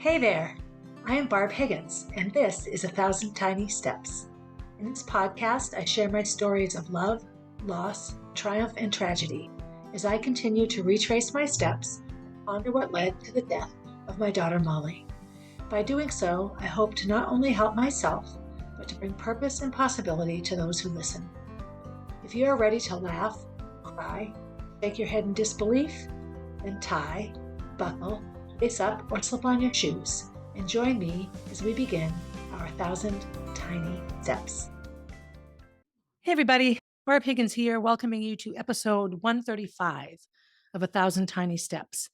Hey there, I am Barb Higgins, and this is 1,000 Tiny Steps. In this podcast, I share my stories of love, loss, triumph, and tragedy as I continue to retrace my steps and ponder what led to the death of my daughter Molly. By doing so, I hope to not only help myself, but to bring purpose and possibility to those who listen. If you are ready to laugh, cry, shake your head in disbelief, then tie, buckle, lace up, or slip on your shoes and join me as we begin our 1,000 Tiny Steps. Hey everybody, Barb Higgins here, welcoming you to episode 135 of 1,000 Tiny Steps.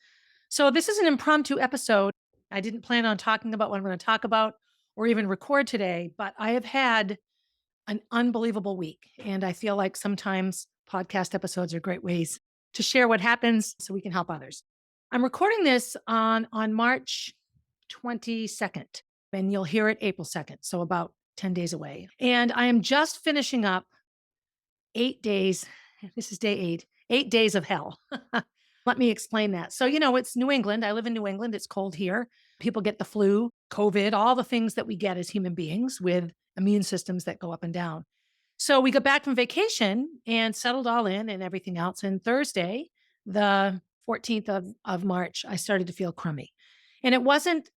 So this is an impromptu episode. I didn't plan on talking about what I'm going to talk about or even record today, but I have had an unbelievable week. And I feel like sometimes podcast episodes are great ways to share what happens so we can help others. I'm recording this on March 22nd, and you'll hear it April 2nd, so about 10 days away. And I am just finishing up 8 days. This is day 8 days of hell. Let me explain that. So, it's New England. I live in New England. It's cold here. People get the flu, COVID, all the things that we get as human beings with immune systems that go up and down. So we got back from vacation and settled all in and everything else. And Thursday, the 14th of March, I started to feel crummy. And it wasn't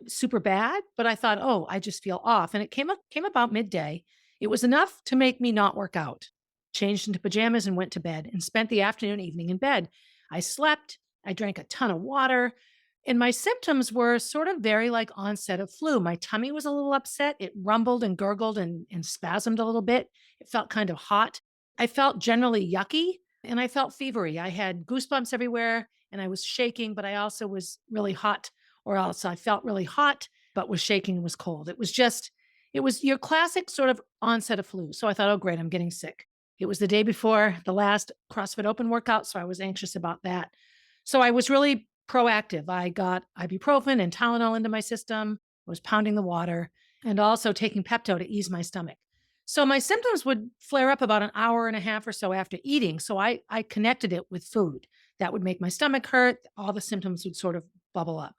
super bad, but I thought, oh, I just feel off. And it came about midday. It was enough to make me not work out. Changed into pajamas and went to bed and spent the afternoon, evening in bed. I slept. I drank a ton of water. And my symptoms were sort of very like onset of flu. My tummy was a little upset. It rumbled and gurgled and spasmed a little bit. It felt kind of hot. I felt generally yucky and I felt fevery. I had goosebumps everywhere and I was shaking, but I also was really hot, or else I felt really hot, but was shaking and was cold. It was your classic sort of onset of flu. So I thought, oh, great, I'm getting sick. It was the day before the last CrossFit Open workout, so I was anxious about that. So I was really proactive. I got ibuprofen and Tylenol into my system. I was pounding the water and also taking Pepto to ease my stomach. So my symptoms would flare up about an hour and a half or so after eating. So I connected it with food. That would make my stomach hurt. All the symptoms would sort of bubble up.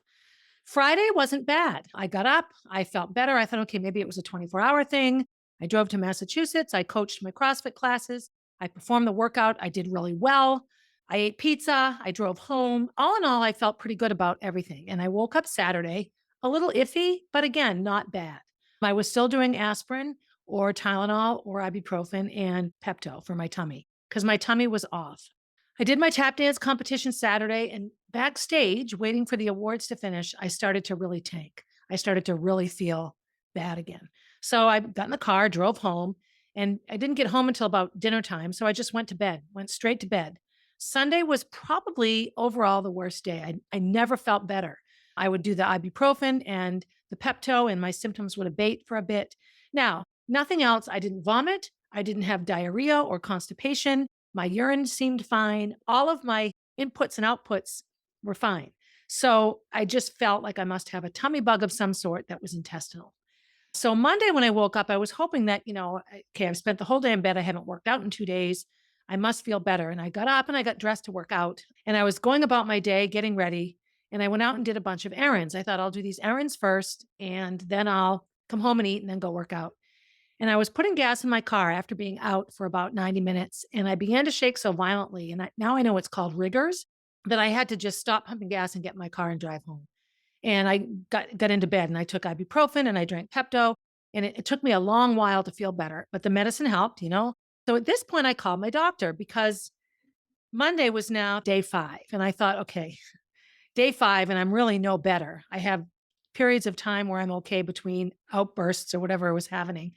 Friday wasn't bad. I got up. I felt better. I thought, okay, maybe it was a 24-hour thing. I drove to Massachusetts. I coached my CrossFit classes. I performed the workout. I did really well. I ate pizza. I drove home. All in all, I felt pretty good about everything. And I woke up Saturday a little iffy, but again, not bad. I was still doing aspirin or Tylenol or ibuprofen and Pepto for my tummy because my tummy was off. I did my tap dance competition Saturday, and backstage, waiting for the awards to finish, I started to really tank. I started to really feel bad again. So I got in the car, drove home, and I didn't get home until about dinner time. So I just went straight to bed. Sunday was probably overall the worst day. I never felt better. I would do the ibuprofen and the Pepto, and my symptoms would abate for a bit. Now, nothing else. I didn't vomit. I didn't have diarrhea or constipation. My urine seemed fine. All of my inputs and outputs were fine. So I just felt like I must have a tummy bug of some sort that was intestinal. So Monday when I woke up, I was hoping that, okay, I've spent the whole day in bed. I haven't worked out in 2 days. I must feel better. And I got up and I got dressed to work out. And I was going about my day, getting ready. And I went out and did a bunch of errands. I thought I'll do these errands first, and then I'll come home and eat and then go work out. And I was putting gas in my car after being out for about 90 minutes. And I began to shake so violently. And now I know it's called rigors, that I had to just stop pumping gas and get in my car and drive home. And I got into bed and I took ibuprofen and I drank Pepto. And it took me a long while to feel better, but the medicine helped. So at this point, I called my doctor because Monday was now day 5. And I thought, okay, day 5, and I'm really no better. I have periods of time where I'm okay between outbursts or whatever was happening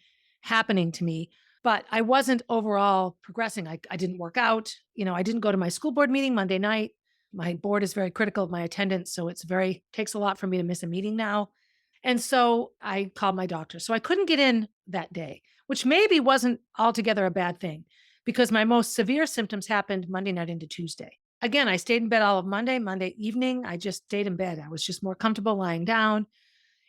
to me, but I wasn't overall progressing. I didn't work out. I didn't go to my school board meeting Monday night. My board is very critical of my attendance. So takes a lot for me to miss a meeting now. And so I called my doctor. So I couldn't get in that day, which maybe wasn't altogether a bad thing because my most severe symptoms happened Monday night into Tuesday. Again, I stayed in bed all of Monday evening. I just stayed in bed. I was just more comfortable lying down.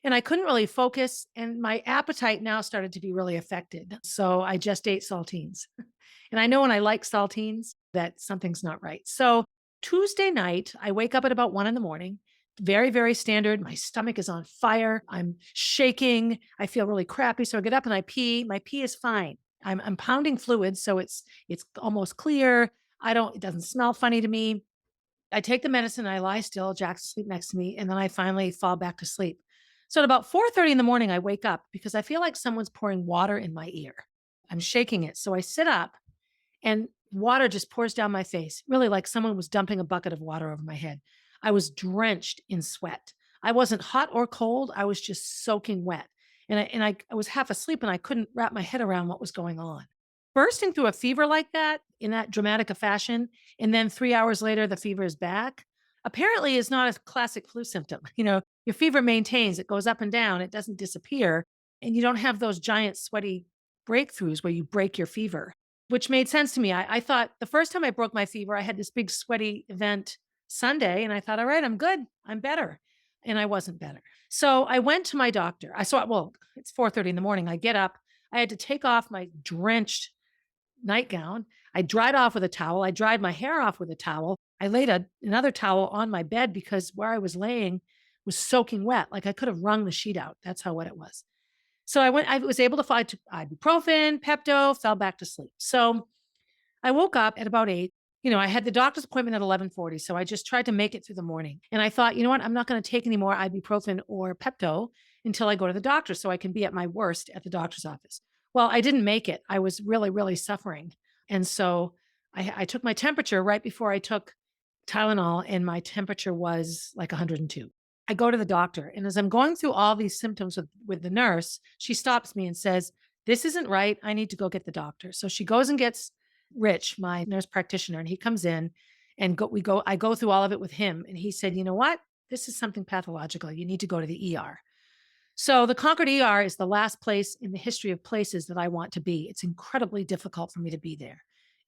And I couldn't really focus. And my appetite now started to be really affected. So I just ate saltines. And I know when I like saltines that something's not right. So Tuesday night, I wake up at about 1 a.m, Very, very standard. My stomach is on fire. I'm shaking. I feel really crappy. So I get up and I pee. My pee is fine. I'm pounding fluids, so it's almost clear. It doesn't smell funny to me. I take the medicine, I lie still, Jack's asleep next to me, and then I finally fall back to sleep. So at about 4:30 in the morning, I wake up because I feel like someone's pouring water in my ear. I'm shaking it. So I sit up and water just pours down my face, really like someone was dumping a bucket of water over my head. I was drenched in sweat. I wasn't hot or cold. I was just soaking wet. I was half asleep and I couldn't wrap my head around what was going on. Bursting through a fever like that in that dramatic a fashion, and then 3 hours later, the fever is back, apparently is not a classic flu symptom. Your fever maintains, it goes up and down, it doesn't disappear. And you don't have those giant sweaty breakthroughs where you break your fever, which made sense to me. I thought the first time I broke my fever, I had this big sweaty event Sunday, and I thought, all right, I'm good. I'm better. And I wasn't better. So I went to my doctor. Well, it's 4:30 in the morning. I get up. I had to take off my drenched nightgown. I dried off with a towel. I dried my hair off with a towel. I laid another towel on my bed because where I was laying was soaking wet. Like I could have wrung the sheet out. That's how wet it was. So I was able to find ibuprofen, Pepto, fell back to sleep. So I woke up at about 8. I had the doctor's appointment at 11:40. So I just tried to make it through the morning. And I thought, you know what? I'm not going to take any more ibuprofen or Pepto until I go to the doctor so I can be at my worst at the doctor's office. Well, I didn't make it. I was really, really suffering. And so I took my temperature right before I took Tylenol, and my temperature was like 102. I go to the doctor, and as I'm going through all these symptoms with the nurse, she stops me and says, "This isn't right. I need to go get the doctor." So she goes and gets Rich, my nurse practitioner, and he comes in and I go through all of it with him. And he said, "You know what? This is something pathological. You need to go to the ER." So the Concord ER is the last place in the history of places that I want to be. It's incredibly difficult for me to be there.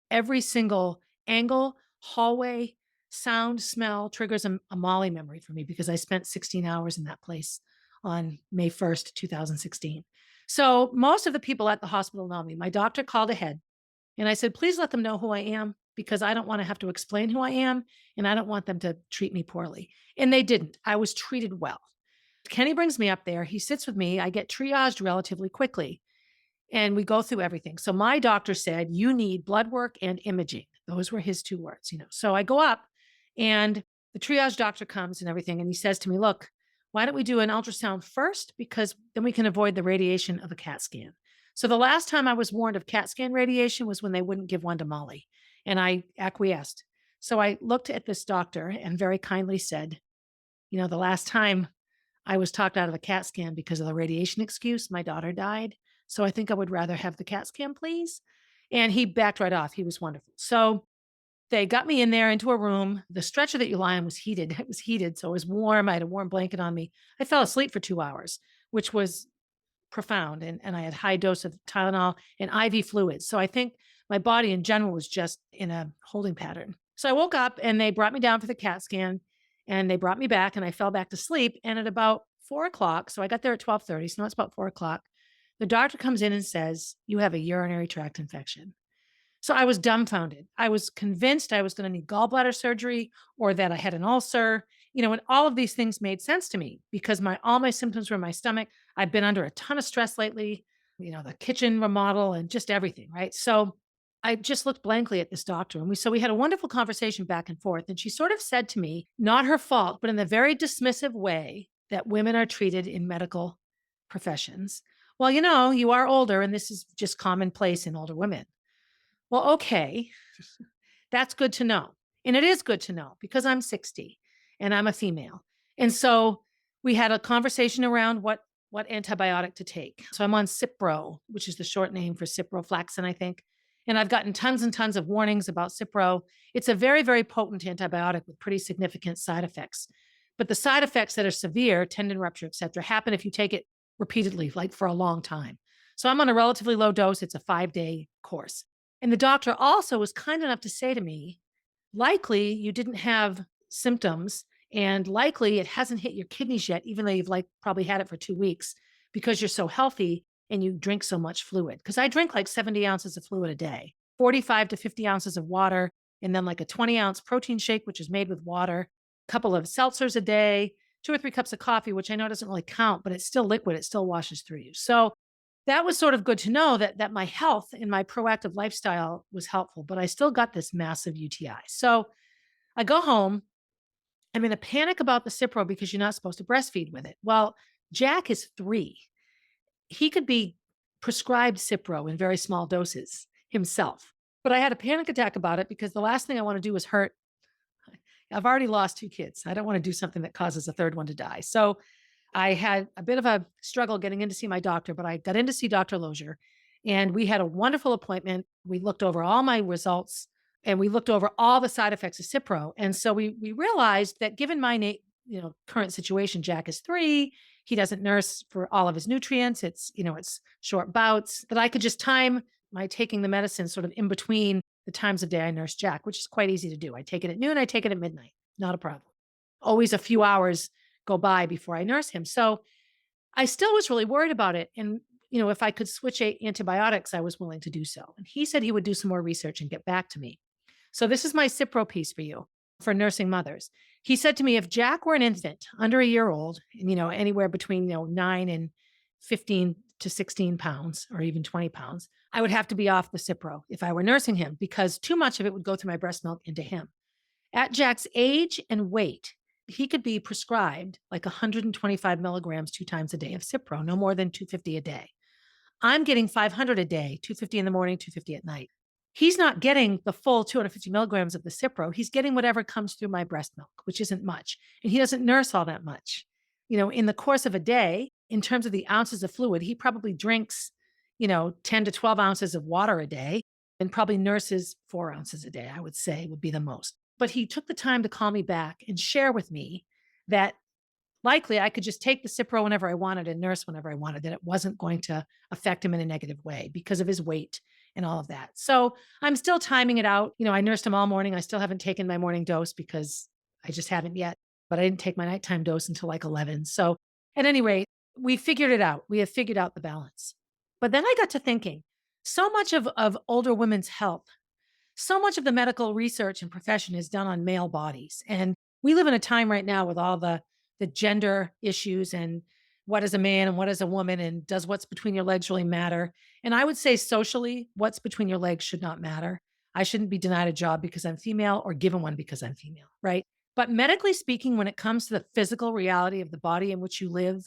Every single angle, hallway, sound, smell triggers a Molly memory for me because I spent 16 hours in that place on May 1st, 2016. So most of the people at the hospital know me. My doctor called ahead and I said, "Please let them know who I am because I don't want to have to explain who I am and I don't want them to treat me poorly." And they didn't. I was treated well. Kenny brings me up there. He sits with me. I get triaged relatively quickly and we go through everything. So my doctor said, "You need blood work and imaging." Those were his two words. So I go up and the triage doctor comes and everything. And he says to me, "Look, why don't we do an ultrasound first? Because then we can avoid the radiation of a CAT scan." So the last time I was warned of CAT scan radiation was when they wouldn't give one to Molly. And I acquiesced. So I looked at this doctor and very kindly said, "The last time I was talked out of a CAT scan because of the radiation excuse, my daughter died. So I think I would rather have the CAT scan, please." And he backed right off. He was wonderful. So they got me in there into a room. The stretcher that you lie on was heated. It was heated. So it was warm. I had a warm blanket on me. I fell asleep for 2 hours, which was profound. And I had high dose of Tylenol and IV fluids. So I think my body in general was just in a holding pattern. So I woke up and they brought me down for the CAT scan and they brought me back and I fell back to sleep. And at about 4 o'clock, so I got there at 12:30. So now it's about 4 o'clock. The doctor comes in and says, "You have a urinary tract infection." So I was dumbfounded. I was convinced I was going to need gallbladder surgery or that I had an ulcer, and all of these things made sense to me because all my symptoms were in my stomach. I've been under a ton of stress lately, the kitchen remodel and just everything, right? So I just looked blankly at this doctor and we had a wonderful conversation back and forth. And she sort of said to me, not her fault, but in the very dismissive way that women are treated in medical professions. "Well, you are older and this is just commonplace in older women." Well, okay, that's good to know. And it is good to know because I'm 60 and I'm a female. And so we had a conversation around what antibiotic to take. So I'm on Cipro, which is the short name for ciprofloxacin, I think. And I've gotten tons and tons of warnings about Cipro. It's a very, very potent antibiotic with pretty significant side effects. But the side effects that are severe, tendon rupture, et cetera, happen if you take it repeatedly, like for a long time. So I'm on a relatively low dose. It's a 5-day course. And the doctor also was kind enough to say to me, "Likely you didn't have symptoms and likely it hasn't hit your kidneys yet, even though you've probably had it for 2 weeks because you're so healthy and you drink so much fluid." Because I drink like 70 ounces of fluid a day, 45 to 50 ounces of water, and then like a 20-ounce protein shake, which is made with water, couple of seltzers a day, 2 or 3 cups of coffee, which I know doesn't really count, but it's still liquid. It still washes through you. So that was sort of good to know that my health and my proactive lifestyle was helpful, but I still got this massive UTI. So I go home. I'm in a panic about the Cipro because you're not supposed to breastfeed with it. Well, Jack is 3. He could be prescribed Cipro in very small doses himself. But I had a panic attack about it because the last thing I want to do is hurt. I've already lost 2 kids. I don't want to do something that causes a third one to die. So I had a bit of a struggle getting in to see my doctor, but I got in to see Dr. Lozier and we had a wonderful appointment. We looked over all my results and we looked over all the side effects of Cipro. And so we realized that given my current situation, Jack is 3, he doesn't nurse for all of his nutrients. It's short bouts, that I could just time my taking the medicine sort of in between the times of day I nurse Jack, which is quite easy to do. I take it at noon, I take it at midnight. Not a problem. Always a few hours go by before I nurse him. So I still was really worried about it. And, if I could switch antibiotics, I was willing to do so. And he said he would do some more research and get back to me. So this is my Cipro piece for you, for nursing mothers. He said to me, if Jack were an infant under a year old, and, anywhere between, 9 and 15 to 16 pounds or even 20 pounds, I would have to be off the Cipro if I were nursing him because too much of it would go through my breast milk into him. At Jack's age and weight, he could be prescribed like 125 milligrams 2 times a day of Cipro, no more than 250 a day. I'm getting 500 a day, 250 in the morning, 250 at night. He's not getting the full 250 milligrams of the Cipro. He's getting whatever comes through my breast milk, which isn't much. And he doesn't nurse all that much. In the course of a day, in terms of the ounces of fluid, he probably drinks, 10 to 12 ounces of water a day and probably nurses 4 ounces a day, I would say would be the most. But he took the time to call me back and share with me that likely I could just take the Cipro whenever I wanted and nurse whenever I wanted, that it wasn't going to affect him in a negative way because of his weight and all of that. So I'm still timing it out. I nursed him all morning. I still haven't taken my morning dose because I just haven't yet, but I didn't take my nighttime dose until like 11. So at any rate, we figured it out. We have figured out the balance. But then I got to thinking, so much of older women's health, so much of the medical research and profession is done on male bodies. And we live in a time right now with all the gender issues and what is a man and what is a woman and does what's between your legs really matter? And I would say socially, what's between your legs should not matter. I shouldn't be denied a job because I'm female or given one because I'm female, right? But medically speaking, when it comes to the physical reality of the body in which you live,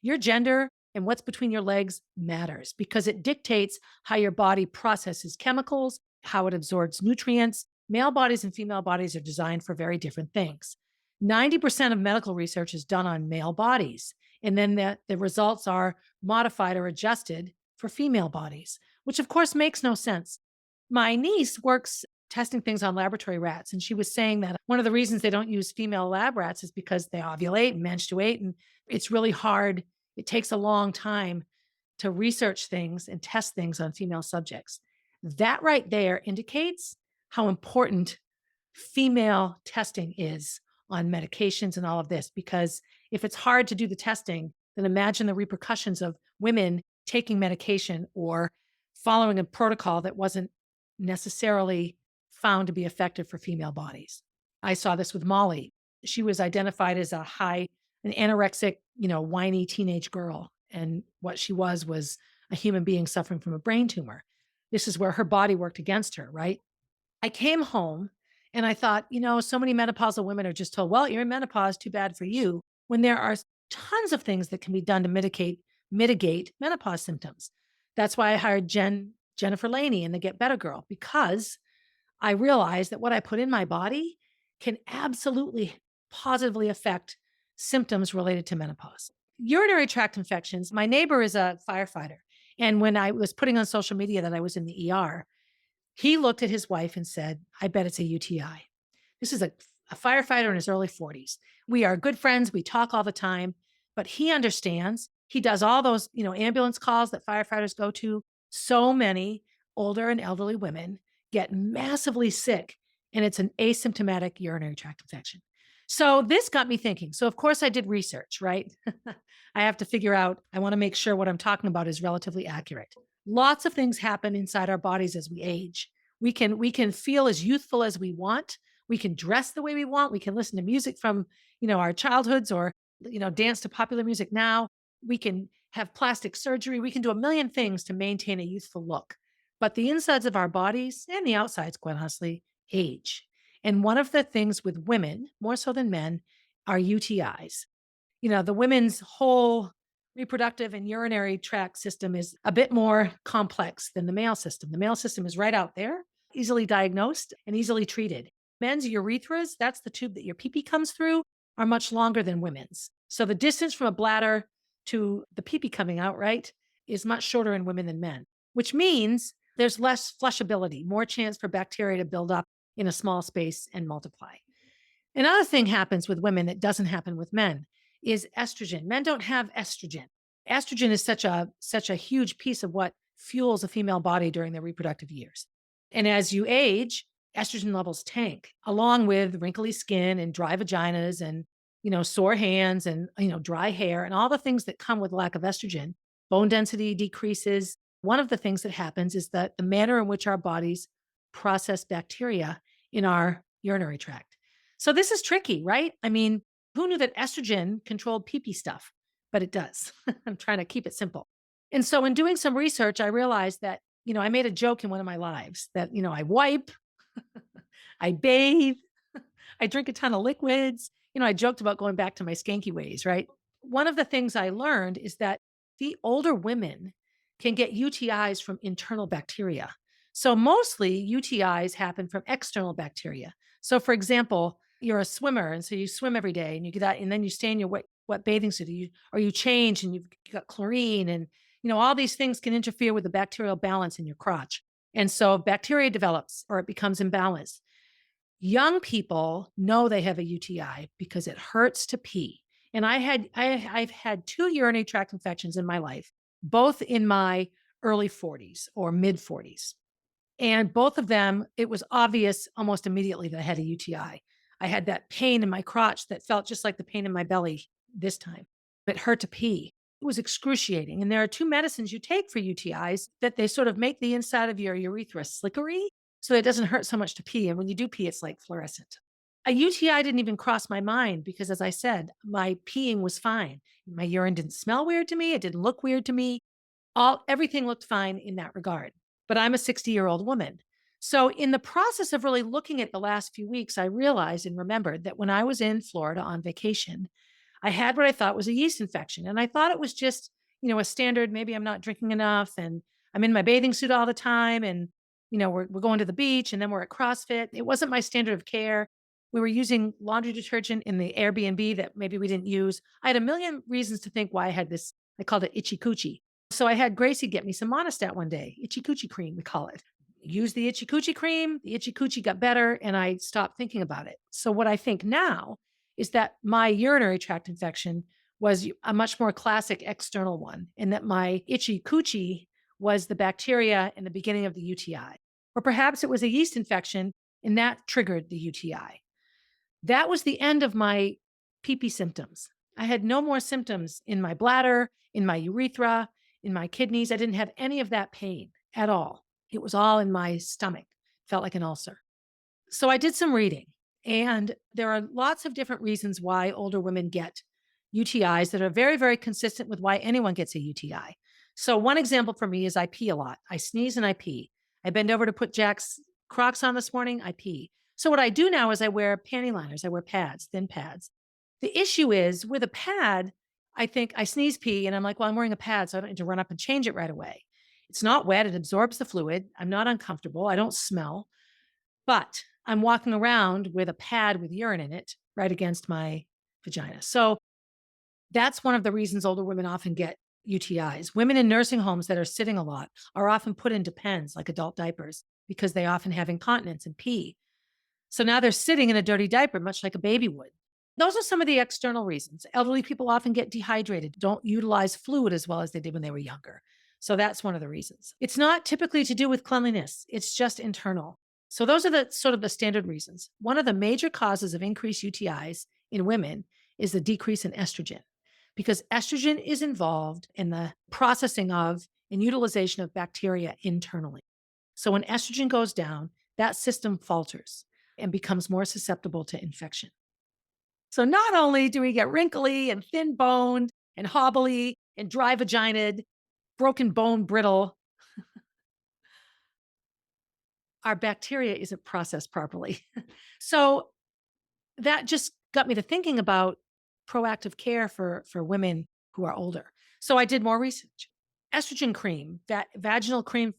your gender and what's between your legs matters because it dictates how your body processes chemicals, how it absorbs nutrients. Male bodies and female bodies are designed for very different things. 90% of medical research is done on male bodies, and then the results are modified or adjusted for female bodies, which of course makes no sense. My niece works testing things on laboratory rats, and she was saying that one of the reasons they don't use female lab rats is because they ovulate and menstruate, and it's really hard. It takes a long time to research things and test things on female subjects. That right there indicates how important female testing is on medications and all of this, because if it's hard to do the testing, then imagine the repercussions of women taking medication or following a protocol that wasn't necessarily found to be effective for female bodies. I saw this with Molly. She was identified as an anorexic, whiny teenage girl. And what she was a human being suffering from a brain tumor. This is where her body worked against her, right? I came home and I thought, so many menopausal women are just told, well, you're in menopause, too bad for you, when there are tons of things that can be done to mitigate menopause symptoms. That's why I hired Jennifer Laney in the Get Better Girl, because I realized that what I put in my body can absolutely positively affect symptoms related to menopause. Urinary tract infections. My neighbor is a firefighter. And when I was putting on social media that I was in the ER, he looked at his wife and said, I bet it's a UTI. This is a firefighter in his early 40s. We are good friends. We talk all the time, but he understands. He does all those, ambulance calls that firefighters go to. So many older and elderly women get massively sick, and it's an asymptomatic urinary tract infection. So this got me thinking. So of course I did research, right? I have to figure out, I want to make sure what I'm talking about is relatively accurate. Lots of things happen inside our bodies as we age. We can feel as youthful as we want We can dress the way we want. We can listen to music from, our childhoods or, dance to popular music now. We can have plastic surgery. We can do a million things to maintain a youthful look. But the insides of our bodies and the outsides, quite honestly, age. And one of the things with women, more so than men, are UTIs. The women's whole reproductive and urinary tract system is a bit more complex than the male system. The male system is right out there, easily diagnosed and easily treated. Men's urethras, that's the tube that your pee-pee comes through, are much longer than women's. So the distance from a bladder to the pee-pee coming out, right, is much shorter in women than men, which means there's less flushability, more chance for bacteria to build up in a small space and multiply. Another thing happens with women that doesn't happen with men is estrogen. Men don't have estrogen. Estrogen is such a huge piece of what fuels a female body during their reproductive years. And as you age, estrogen levels tank, along with wrinkly skin and dry vaginas and sore hands and dry hair and all the things that come with lack of estrogen. Bone density decreases. One of the things that happens is that the manner in which our bodies process bacteria in our urinary tract. So this is tricky, right? I mean, who knew that estrogen controlled pee-pee stuff? But it does. I'm trying to keep it simple. And so in doing some research, I realized that, I made a joke in one of my lives that, I wipe, I bathe, I drink a ton of liquids. I joked about going back to my skanky ways, right? One of the things I learned is that the older women can get UTIs from internal bacteria. So mostly UTIs happen from external bacteria. So for example, you're a swimmer and so you swim every day and you get out and then you stay in your wet bathing suit or you change and you've got chlorine and all these things can interfere with the bacterial balance in your crotch. And so bacteria develops or it becomes imbalanced. Young people know they have a UTI because it hurts to pee. And I've had 2 urinary tract infections in my life, both in my early 40s or mid 40s. And both of them, it was obvious almost immediately that I had a UTI. I had that pain in my crotch that felt just like the pain in my belly this time. It hurt to pee. It was excruciating. And there are 2 medicines you take for UTIs that they sort of make the inside of your urethra slickery so that it doesn't hurt so much to pee. And when you do pee, it's like fluorescent. A UTI didn't even cross my mind because, as I said, my peeing was fine. My urine didn't smell weird to me. It didn't look weird to me. Everything looked fine in that regard. But I'm a 60-year-old woman. So in the process of really looking at the last few weeks, I realized and remembered that when I was in Florida on vacation, I had what I thought was a yeast infection. And I thought it was just, a standard, maybe I'm not drinking enough and I'm in my bathing suit all the time. And, we're going to the beach and then we're at CrossFit. It wasn't my standard of care. We were using laundry detergent in the Airbnb that maybe we didn't use. I had a million reasons to think why I had this. I called it itchy coochie. So I had Gracie get me some Monistat one day, itchy coochie cream, we call it. Use the itchy coochie cream, the itchy coochie got better, and I stopped thinking about it. So what I think now is that my urinary tract infection was a much more classic external one, and that my itchy coochie was the bacteria in the beginning of the UTI. Or perhaps it was a yeast infection, and that triggered the UTI. That was the end of my pee-pee symptoms. I had no more symptoms in my bladder, in my urethra, in my kidneys. I didn't have any of that pain at all. It was all in my stomach. Felt like an ulcer. So I did some reading, and there are lots of different reasons why older women get UTIs that are very, very consistent with why anyone gets a UTI. So one example for me is I pee a lot. I sneeze and I pee. I bend over to put Jack's Crocs on this morning. I pee. So what I do now is I wear panty liners. I wear pads, thin pads. The issue is with a pad, I think I sneeze, pee, and I'm like, well, I'm wearing a pad, so I don't need to run up and change it right away. It's not wet. It absorbs the fluid. I'm not uncomfortable. I don't smell, but I'm walking around with a pad with urine in it right against my vagina. So that's one of the reasons older women often get UTIs. Women in nursing homes that are sitting a lot are often put into pens like adult diapers because they often have incontinence and pee. So now they're sitting in a dirty diaper, much like a baby would. Those are some of the external reasons. Elderly people often get dehydrated, don't utilize fluid as well as they did when they were younger. So that's one of the reasons. It's not typically to do with cleanliness. It's just internal. So those are the sort of the standard reasons. One of the major causes of increased UTIs in women is the decrease in estrogen, because estrogen is involved in the processing of and utilization of bacteria internally. So when estrogen goes down, that system falters. and becomes more susceptible to infection. So not only do we get wrinkly and thin boned and hobbly and dry vaginaed, broken bone brittle, our bacteria isn't processed properly. So that just got me to thinking about proactive care for women who are older. So I did more research. Estrogen cream, that vaginal cream,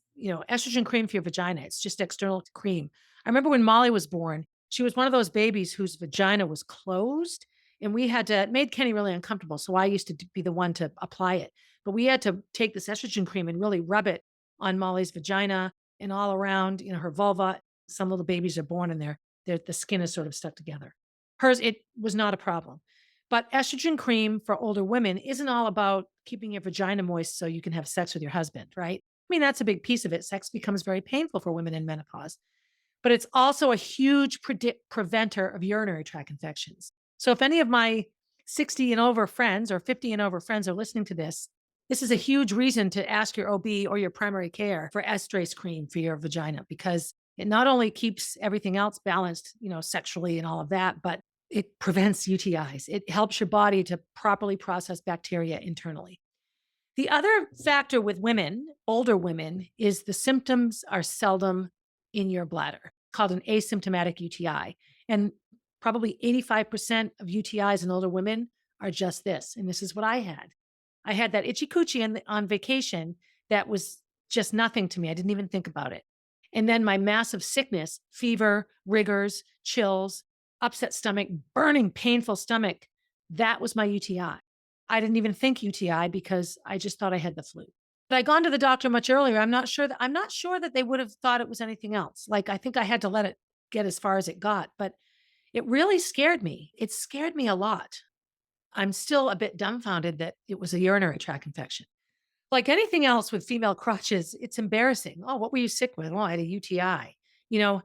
estrogen cream for your vagina. It's just external cream. I remember when Molly was born, she was one of those babies whose vagina was closed, and we had to, it made Kenny really uncomfortable. So I used to be the one to apply it. But we had to take this estrogen cream and really rub it on Molly's vagina and all around, her vulva. Some little babies are born and the skin is sort of stuck together. Hers, it was not a problem. But estrogen cream for older women isn't all about keeping your vagina moist so you can have sex with your husband, right? I mean, that's a big piece of it. Sex becomes very painful for women in menopause, but it's also a huge preventer of urinary tract infections. So if any of my 60 and over friends or 50 and over friends are listening to this, this is a huge reason to ask your OB or your primary care for estrase cream for your vagina, because it not only keeps everything else balanced, sexually and all of that, but it prevents UTIs. It helps your body to properly process bacteria internally. The other factor with women, older women, is the symptoms are seldom in your bladder, called an asymptomatic UTI. And probably 85% of UTIs in older women are just this. And this is what I had. I had that itchy coochie on vacation that was just nothing to me. I didn't even think about it. And then my massive sickness, fever, rigors, chills, upset stomach, burning, painful stomach, that was my UTI. I didn't even think UTI because I just thought I had the flu. But I'd gone to the doctor much earlier. I'm not sure that they would have thought it was anything else. Like, I think I had to let it get as far as it got, but it really scared me. It scared me a lot. I'm still a bit dumbfounded that it was a urinary tract infection. Like anything else with female crotches, it's embarrassing. Oh, what were you sick with? Oh, I had a UTI. You know,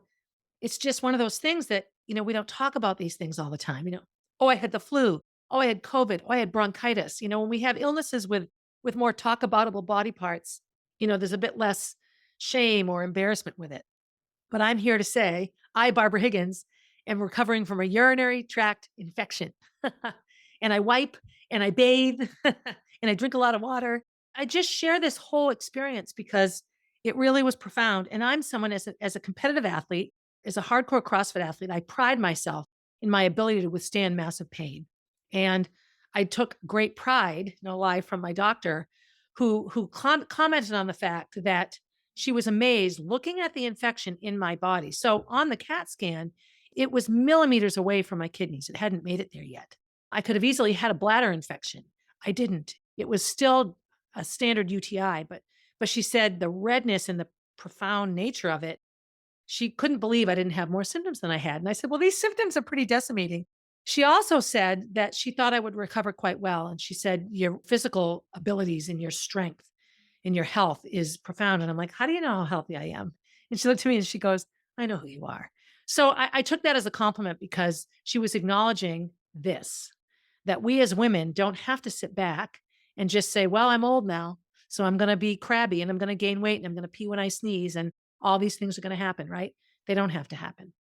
it's just one of those things that, we don't talk about these things all the time. Oh, I had the flu. Oh, I had COVID. Oh, I had bronchitis. When we have illnesses with more talk aboutable body parts, there's a bit less shame or embarrassment with it. But I'm here to say, I, Barbara Higgins, am recovering from a urinary tract infection. And I wipe and I bathe and I drink a lot of water. I just share this whole experience because it really was profound. And I'm someone as a competitive athlete, as a hardcore CrossFit athlete, I pride myself in my ability to withstand massive pain. And I took great pride, no lie, from my doctor who commented on the fact that she was amazed looking at the infection in my body. So on the CAT scan, it was millimeters away from my kidneys. It hadn't made it there yet. I could have easily had a bladder infection. I didn't. It was still a standard UTI, but she said the redness and the profound nature of it, she couldn't believe I didn't have more symptoms than I had. And I said, well, these symptoms are pretty decimating. She also said that she thought I would recover quite well. And she said, your physical abilities and your strength and your health is profound. And I'm like, how do you know how healthy I am? And she looked at me and she goes, I know who you are. So I took that as a compliment because she was acknowledging this, that we as women don't have to sit back and just say, well, I'm old now, so I'm going to be crabby and I'm going to gain weight and I'm going to pee when I sneeze and all these things are going to happen, right? They don't have to happen.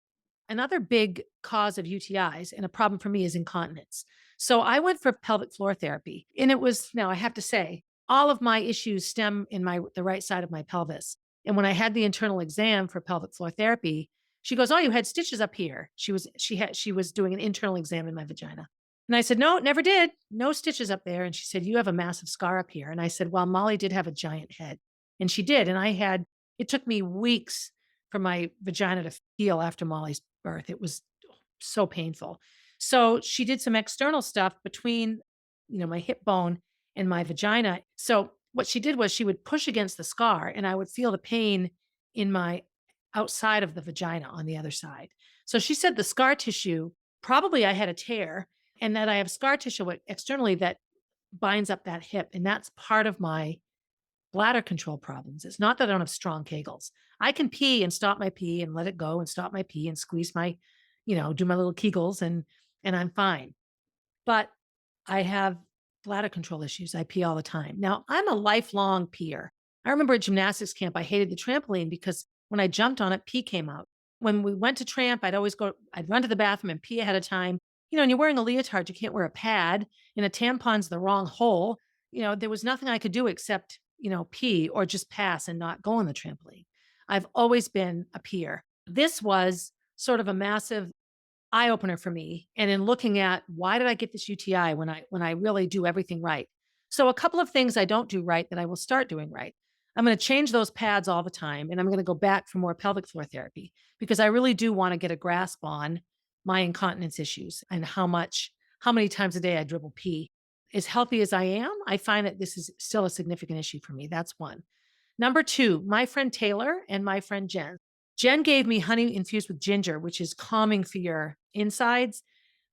Another big cause of UTIs and a problem for me is incontinence. So I went for pelvic floor therapy, and it was, now I have to say, all of my issues stem in the right side of my pelvis. And when I had the internal exam for pelvic floor therapy, she goes, "Oh, you had stitches up here." She was doing an internal exam in my vagina. And I said, "No, never did. No stitches up there." And she said, "You have a massive scar up here." And I said, "Well, Molly did have a giant head." And she did. And it took me weeks for my vagina to heal after Molly's birth. It was so painful. So she did some external stuff between, my hip bone and my vagina. So what she did was she would push against the scar and I would feel the pain in my outside of the vagina on the other side. So she said the scar tissue, probably I had a tear and that I have scar tissue externally that binds up that hip. And that's part of my bladder control problems. It's not that I don't have strong kegels. I can pee and stop my pee and let it go and stop my pee and squeeze my, do my little kegels and I'm fine. But I have bladder control issues. I pee all the time. Now, I'm a lifelong peer. I remember at gymnastics camp, I hated the trampoline because when I jumped on it, pee came out. When we went to tramp, I'd run to the bathroom and pee ahead of time. And you're wearing a leotard, you can't wear a pad, and a tampon's the wrong hole. There was nothing I could do except, pee or just pass and not go on the trampoline. I've always been a peer. This was sort of a massive eye opener for me. And in looking at why did I get this UTI when I really do everything right? So a couple of things I don't do right that I will start doing right. I'm going to change those pads all the time, and I'm going to go back for more pelvic floor therapy because I really do want to get a grasp on my incontinence issues and how many times a day I dribble pee. As healthy as I am, I find that this is still a significant issue for me. That's one. Number two, my friend Taylor and my friend Jen. Jen gave me honey infused with ginger, which is calming for your insides.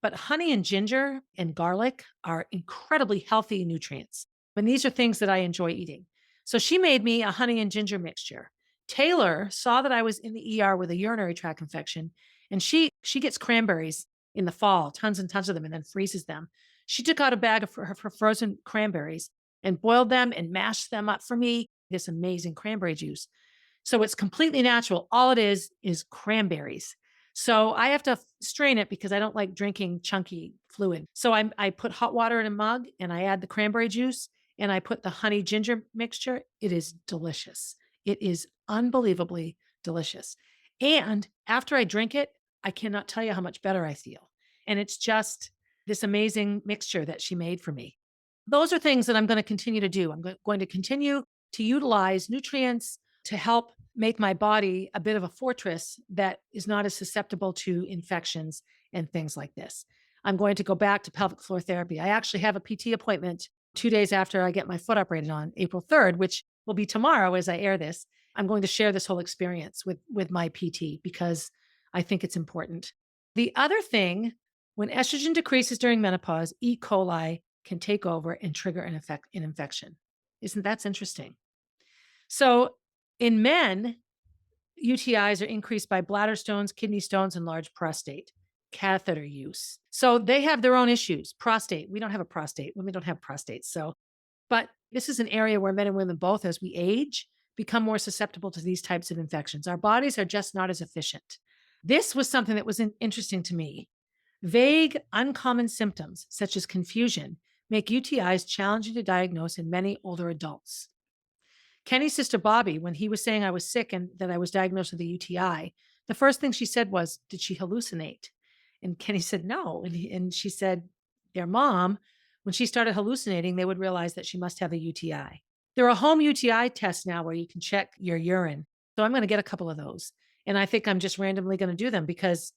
But honey and ginger and garlic are incredibly healthy nutrients. And these are things that I enjoy eating. So she made me a honey and ginger mixture. Taylor saw that I was in the ER with a urinary tract infection, and she gets cranberries in the fall, tons and tons of them, and then freezes them. She took out a bag of her frozen cranberries and boiled them and mashed them up for me. This amazing cranberry juice. So it's completely natural. All it is cranberries. So I have to strain it because I don't like drinking chunky fluid. So I put hot water in a mug and I add the cranberry juice and I put the honey ginger mixture. It is delicious. It is unbelievably delicious. And after I drink it, I cannot tell you how much better I feel. And it's just this amazing mixture that she made for me. Those are things that I'm going to continue to do. I'm going to continue to utilize nutrients to help make my body a bit of a fortress that is not as susceptible to infections and things like this. I'm going to go back to pelvic floor therapy. I actually have a PT appointment 2 days after I get my foot operated on April 3rd, which will be tomorrow as I air this. I'm going to share this whole experience with my PT because I think it's important. The other thing, when estrogen decreases during menopause, E. coli can take over and trigger an infection. Isn't that interesting? So in men, UTIs are increased by bladder stones, kidney stones, and large prostate, catheter use. So they have their own issues. Prostate, we don't have a prostate. Women don't have prostates. But this is an area where men and women both, as we age, become more susceptible to these types of infections. Our bodies are just not as efficient. This was something that was interesting to me. Vague, uncommon symptoms, such as confusion, make UTIs challenging to diagnose in many older adults. Kenny's sister Bobby, when he was saying I was sick and that I was diagnosed with a UTI, the first thing she said was, "Did she hallucinate?" And Kenny said, "No." And she said, their mom, when she started hallucinating, they would realize that she must have a UTI. There are home UTI tests now where you can check your urine. So I'm going to get a couple of those. And I think I'm just randomly going to do them because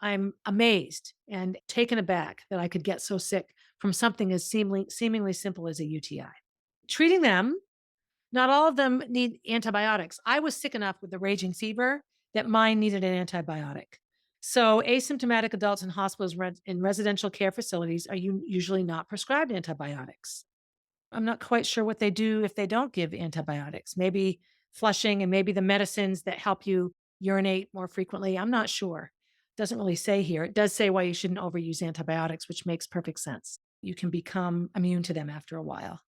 I'm amazed and taken aback that I could get so sick from something as seemingly simple as a UTI. Treating them, not all of them need antibiotics. I was sick enough with the raging fever that mine needed an antibiotic. So asymptomatic adults in hospitals in residential care facilities are usually not prescribed antibiotics. I'm not quite sure what they do if they don't give antibiotics. Maybe flushing and maybe the medicines that help you urinate more frequently. I'm not sure. Doesn't really say here. It does say why you shouldn't overuse antibiotics, which makes perfect sense. You can become immune to them after a while.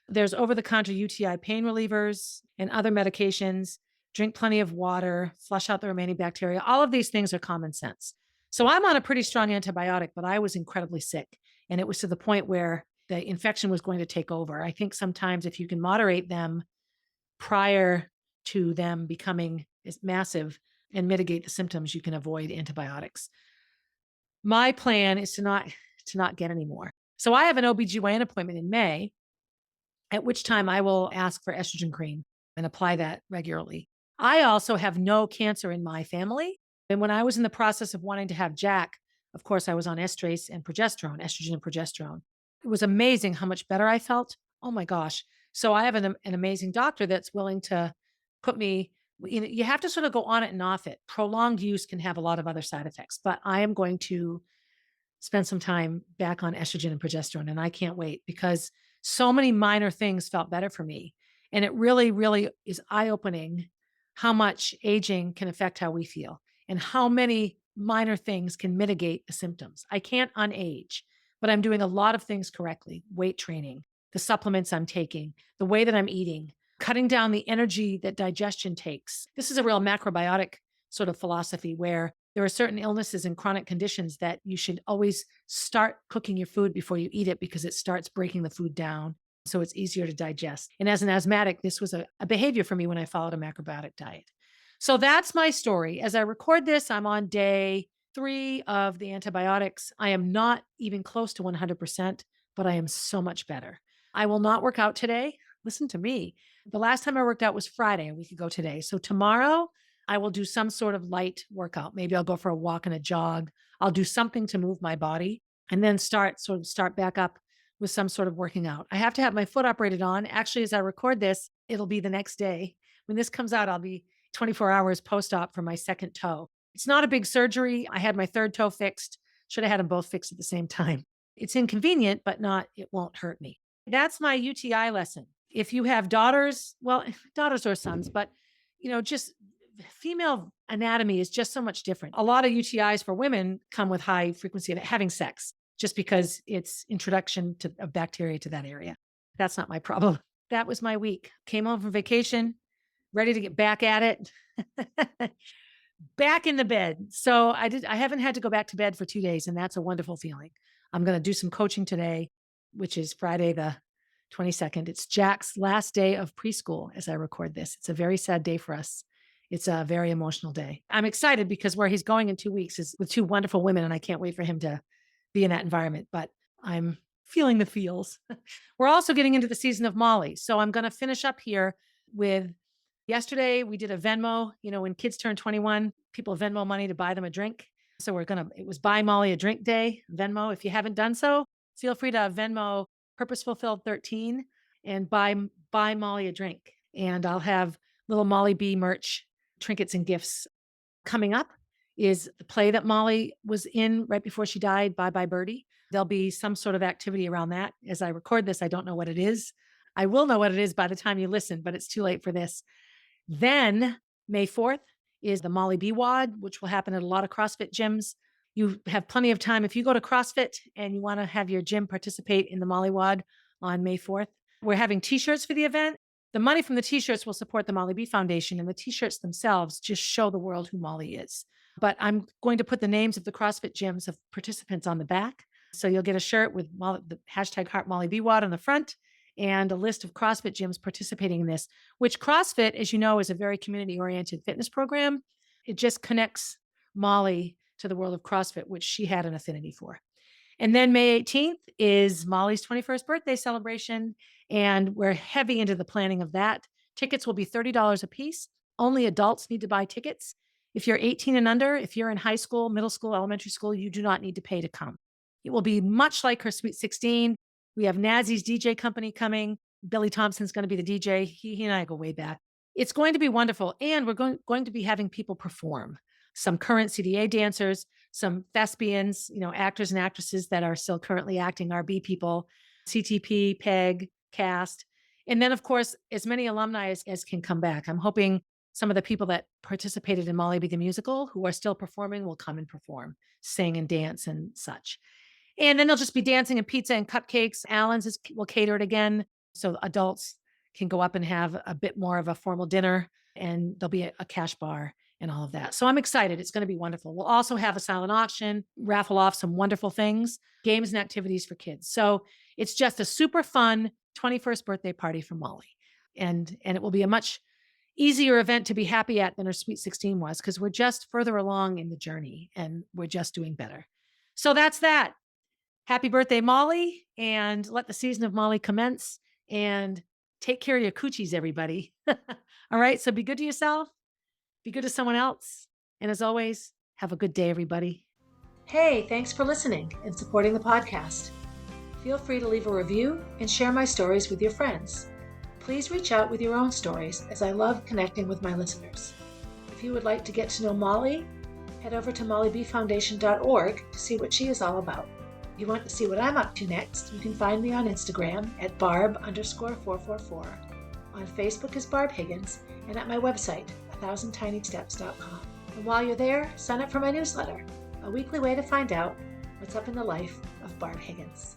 There's over-the-counter UTI pain relievers and other medications. Drink plenty of water, flush out the remaining bacteria. All of these things are common sense. So I'm on a pretty strong antibiotic, but I was incredibly sick. And it was to the point where the infection was going to take over. I think sometimes if you can moderate them prior to them becoming massive and mitigate the symptoms, you can avoid antibiotics. My plan is to not get any more. So I have an OBGYN appointment in May, at which time I will ask for estrogen cream and apply that regularly. I also have no cancer in my family. And when I was in the process of wanting to have Jack, of course, I was on estrase and progesterone, estrogen and progesterone. It was amazing how much better I felt. Oh my gosh. So I have an amazing doctor that's willing to put me, you have to sort of go on it and off it. Prolonged use can have a lot of other side effects, but I am going to spend some time back on estrogen and progesterone. And I can't wait because so many minor things felt better for me. And it really, really is eye-opening how much aging can affect how we feel and how many minor things can mitigate the symptoms. I can't unage, but I'm doing a lot of things correctly. Weight training, the supplements I'm taking, the way that I'm eating, cutting down the energy that digestion takes. This is a real macrobiotic sort of philosophy where there are certain illnesses and chronic conditions that you should always start cooking your food before you eat it because it starts breaking the food down. So it's easier to digest. And as an asthmatic, this was a behavior for me when I followed a macrobiotic diet. So that's my story. As I record this, I'm on day 3 of the antibiotics. I am not even close to 100%, but I am so much better. I will not work out today. Listen to me. The last time I worked out was Friday, a week ago today. So tomorrow I will do some sort of light workout. Maybe I'll go for a walk and a jog. I'll do something to move my body and then start back up with some sort of working out. I have to have my foot operated on. Actually, as I record this, it'll be the next day. When this comes out, I'll be 24 hours post-op for my second toe. It's not a big surgery. I had my third toe fixed. Should have had them both fixed at the same time. It's inconvenient, but it won't hurt me. That's my UTI lesson. If you have daughters, well, daughters or sons, but just female anatomy is just so much different. A lot of UTIs for women come with high frequency of having sex just because it's introduction of bacteria to that area. That's not my problem. That was my week. Came home from vacation, ready to get back at it. Back in the bed. So I haven't had to go back to bed for 2 days, and that's a wonderful feeling. I'm going to do some coaching today, which is Friday the 22nd. It's Jack's last day of preschool as I record this. It's a very sad day for us. It's a very emotional day. I'm excited because where he's going in 2 weeks is with 2 wonderful women, and I can't wait for him to be in that environment, but I'm feeling the feels. We're also getting into the season of Molly. So I'm going to finish up here with yesterday. We did a Venmo. When kids turn 21, people Venmo money to buy them a drink. So it was Buy Molly a Drink Day, Venmo. If you haven't done so, feel free to Venmo Purposefulfilled 13 and buy Molly a drink. And I'll have little MollyB merch, trinkets and gifts. Coming up is the play that Molly was in right before she died, Bye Bye Birdie. There'll be some sort of activity around that. As I record this, I don't know what it is. I will know what it is by the time you listen, but it's too late for this. Then May 4th is the MollyB WOD, which will happen at a lot of CrossFit gyms. You have plenty of time. If you go to CrossFit and you want to have your gym participate in the Molly WOD on May 4th, we're having t-shirts for the event. The money from the t-shirts will support the MollyB Foundation, and the t-shirts themselves just show the world who Molly is. But I'm going to put the names of the CrossFit gyms of participants on the back. So you'll get a shirt with the hashtag Heart MollyB WOD on the front and a list of CrossFit gyms participating in this, which CrossFit, as you know, is a very community-oriented fitness program. It just connects Molly to the world of CrossFit, which she had an affinity for. And then May 18th is Molly's 21st birthday celebration, and we're heavy into the planning of that. Tickets will be $30 a piece. Only adults need to buy tickets. If you're 18 and under, if you're in high school, middle school, elementary school, you do not need to pay to come. It will be much like her Sweet 16. We have Nazzie's DJ company coming. Billy Thompson's going to be the DJ. He and I go way back. It's going to be wonderful. And we're going to be having people perform. Some current CDA dancers, some thespians, actors and actresses that are still currently acting, RB people, CTP, PEG, cast. And then, of course, as many alumni as can come back. I'm hoping some of the people that participated in MollyB the Musical who are still performing will come and perform, sing and dance and such. And then there'll just be dancing and pizza and cupcakes. Allen's will cater it again. So adults can go up and have a bit more of a formal dinner, and there'll be a cash bar and all of that. So I'm excited. It's going to be wonderful. We'll also have a silent auction, raffle off some wonderful things, games and activities for kids. So it's just a super fun 21st birthday party for Molly. And it will be a much easier event to be happy at than her Sweet 16 was, because we're just further along in the journey and we're just doing better. So that's that. Happy birthday, Molly, and let the season of Molly commence, and take care of your coochies, everybody. All right. So be good to yourself, be good to someone else. And as always, have a good day, everybody. Hey, thanks for listening and supporting the podcast. Feel free to leave a review and share my stories with your friends. Please reach out with your own stories, as I love connecting with my listeners. If you would like to get to know Molly, head over to mollybfoundation.org to see what she is all about. If you want to see what I'm up to next, you can find me on Instagram at barb_444, on Facebook as Barb Higgins, and at my website, 1000tinysteps.com. And while you're there, sign up for my newsletter, a weekly way to find out what's up in the life of Barb Higgins.